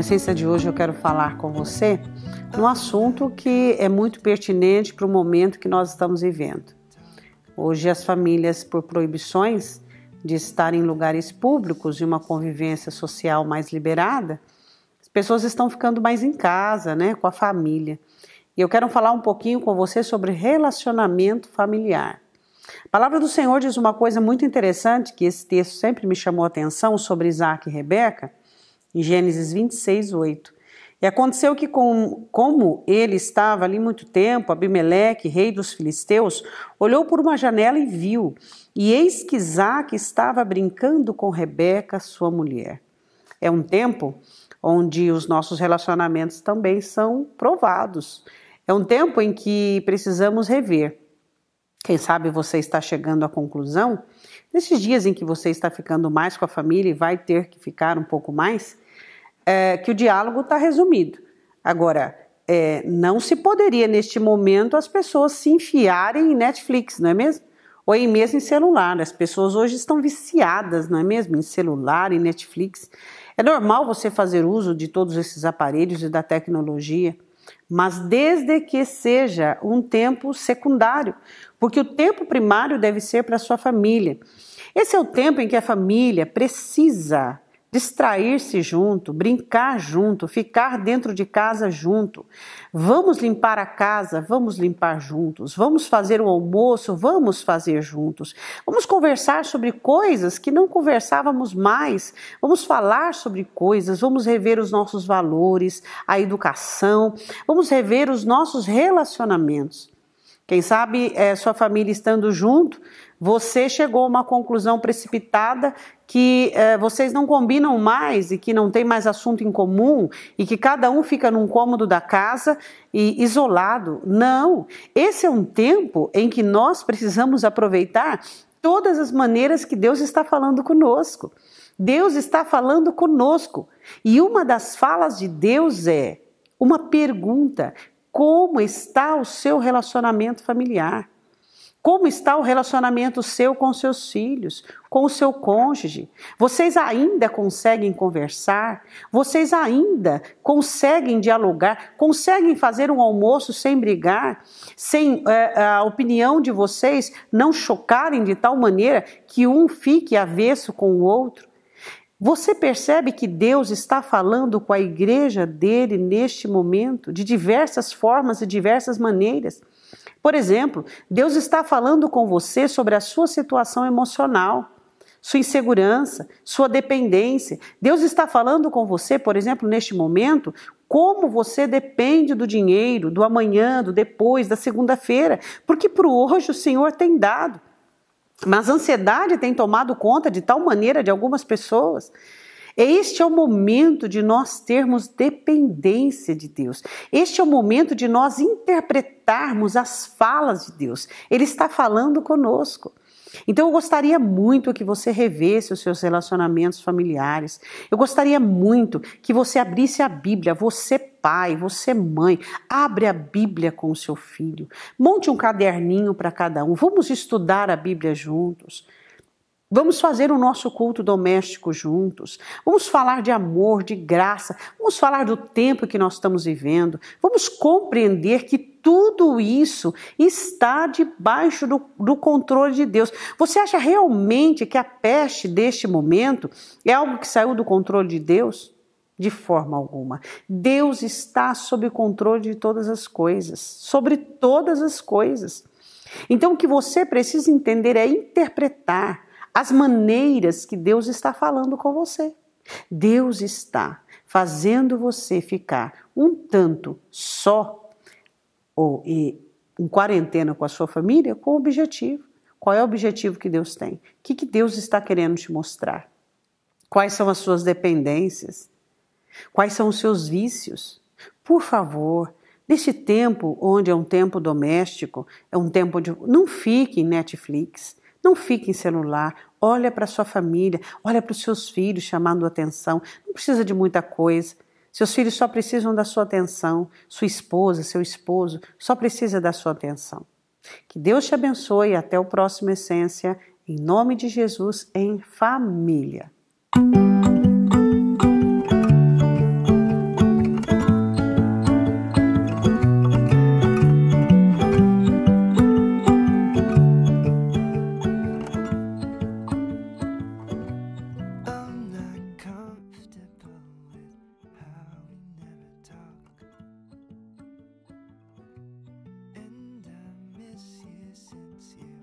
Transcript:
essência de hoje eu quero falar com você num assunto que é muito pertinente para o momento que nós estamos vivendo. Hoje as famílias, por proibições de estar em lugares públicos e uma convivência social mais liberada, as pessoas estão ficando mais em casa, com a família. E eu quero falar um pouquinho com você sobre relacionamento familiar. A palavra do Senhor diz uma coisa muito interessante, que esse texto sempre me chamou a atenção, sobre Isaac e Rebeca, em Gênesis 26, 8. E aconteceu que, como ele estava ali muito tempo, Abimeleque, rei dos filisteus, olhou por uma janela e viu, e eis que Isaac estava brincando com Rebeca, sua mulher. É um tempo onde os nossos relacionamentos também são provados. É um tempo em que precisamos rever. Quem sabe você está chegando à conclusão, nesses dias em que você está ficando mais com a família e vai ter que ficar um pouco mais, que o diálogo está resumido. Agora, não se poderia neste momento as pessoas se enfiarem em Netflix, não é mesmo? Ou mesmo em celular. As pessoas hoje estão viciadas, não é mesmo? Em celular, em Netflix. É normal você fazer uso de todos esses aparelhos e da tecnologia, mas desde que seja um tempo secundário, porque o tempo primário deve ser para a sua família. Esse é o tempo em que a família precisa distrair-se junto, brincar junto, ficar dentro de casa junto. Vamos limpar a casa, vamos limpar juntos. Vamos fazer o almoço, vamos fazer juntos. Vamos conversar sobre coisas que não conversávamos mais. Vamos falar sobre coisas, vamos rever os nossos valores, a educação, vamos rever os nossos relacionamentos. Quem sabe sua família estando junto, você chegou a uma conclusão precipitada que vocês não combinam mais e que não tem mais assunto em comum e que cada um fica num cômodo da casa e isolado. Não, esse é um tempo em que nós precisamos aproveitar todas as maneiras que Deus está falando conosco. Deus está falando conosco e uma das falas de Deus é uma pergunta: como está o seu relacionamento familiar? Como está o relacionamento seu com seus filhos, com o seu cônjuge? Vocês ainda conseguem conversar? Vocês ainda conseguem dialogar? Conseguem fazer um almoço sem brigar? Sem a opinião de vocês não chocarem de tal maneira que um fique avesso com o outro? Você percebe que Deus está falando com a igreja dele neste momento, de diversas formas e diversas maneiras. Por exemplo, Deus está falando com você sobre a sua situação emocional, sua insegurança, sua dependência. Deus está falando com você, por exemplo, neste momento, como você depende do dinheiro, do amanhã, do depois, da segunda-feira, porque para o hoje o Senhor tem dado. Mas a ansiedade tem tomado conta de tal maneira de algumas pessoas. Este é o momento de nós termos dependência de Deus. Este é o momento de nós interpretarmos as falas de Deus. Ele está falando conosco. Então eu gostaria muito que você revesse os seus relacionamentos familiares. Eu gostaria muito que você abrisse a Bíblia, você pai, você mãe, abre a Bíblia com o seu filho. Monte um caderninho para cada um. Vamos estudar a Bíblia juntos. Vamos fazer o nosso culto doméstico juntos. Vamos falar de amor, de graça. Vamos falar do tempo que nós estamos vivendo. Vamos compreender que tudo isso está debaixo do controle de Deus. Você acha realmente que a peste deste momento é algo que saiu do controle de Deus? De forma alguma. Deus está sob o controle de todas as coisas. Sobre todas as coisas. Então o que você precisa entender é interpretar as maneiras que Deus está falando com você. Deus está fazendo você ficar um tanto só ou em quarentena com a sua família com um objetivo. Qual é o objetivo que Deus tem? O que Deus está querendo te mostrar? Quais são as suas dependências? Quais são os seus vícios? Por favor, neste tempo onde é um tempo doméstico, é um tempo de... Não fique em Netflix. Não fique em celular, olha para a sua família, olha para os seus filhos chamando atenção. Não precisa de muita coisa. Seus filhos só precisam da sua atenção. Sua esposa, seu esposo, só precisa da sua atenção. Que Deus te abençoe e até o próximo Essência, em nome de Jesus, em família. since you